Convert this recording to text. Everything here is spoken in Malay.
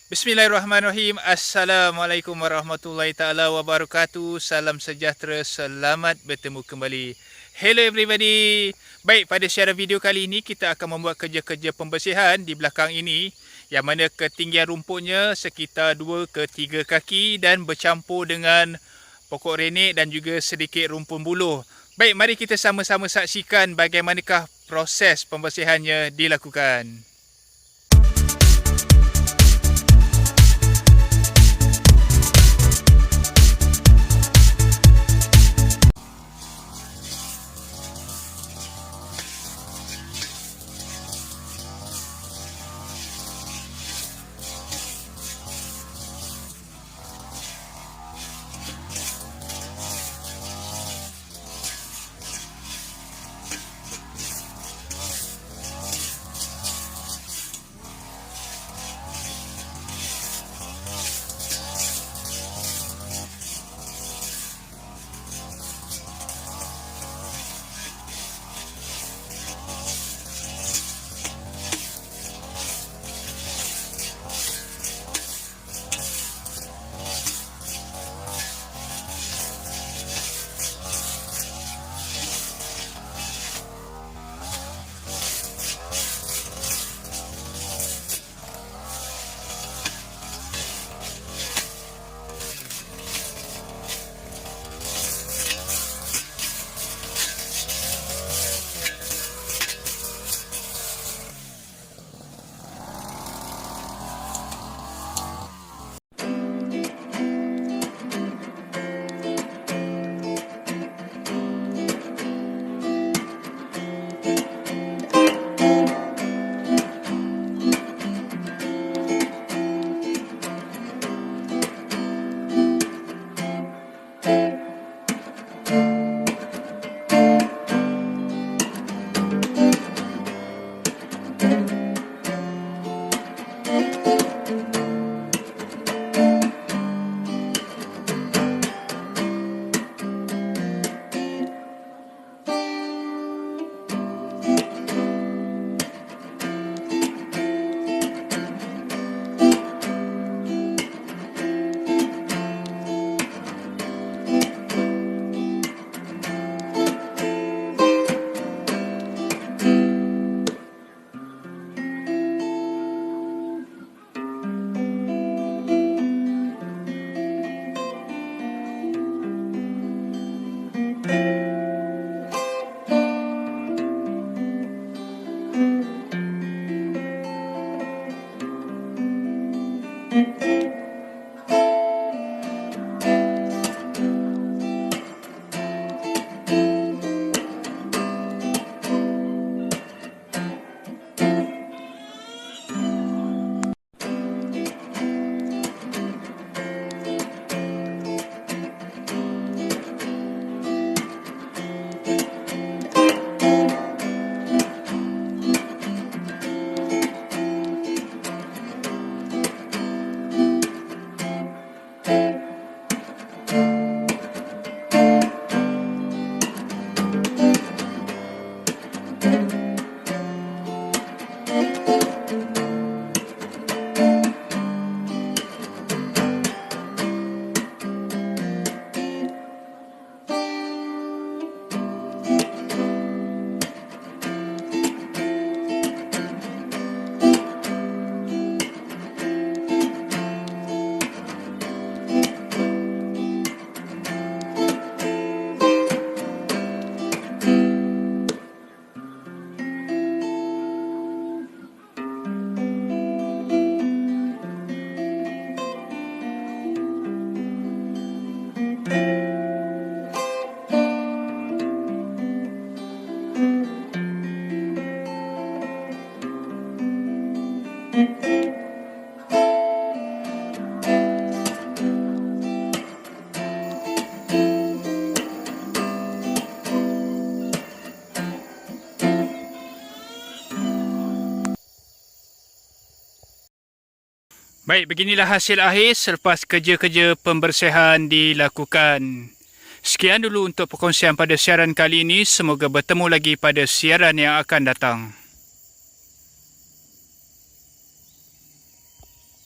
Bismillahirrahmanirrahim. Assalamualaikum warahmatullahi taala wabarakatuh. Salam sejahtera. Selamat bertemu kembali. Hello everybody. Baik, pada siaran video kali ini kita akan membuat kerja-kerja pembersihan di belakang ini, yang mana ketinggian rumputnya sekitar 2 ke 3 kaki dan bercampur dengan pokok renek dan juga sedikit rumpun buluh. Baik, mari kita sama-sama saksikan bagaimanakah proses pembersihannya dilakukan. Baik, beginilah hasil akhir selepas kerja-kerja pembersihan dilakukan. Sekian dulu untuk perkongsian pada siaran kali ini. Semoga bertemu lagi pada siaran yang akan datang.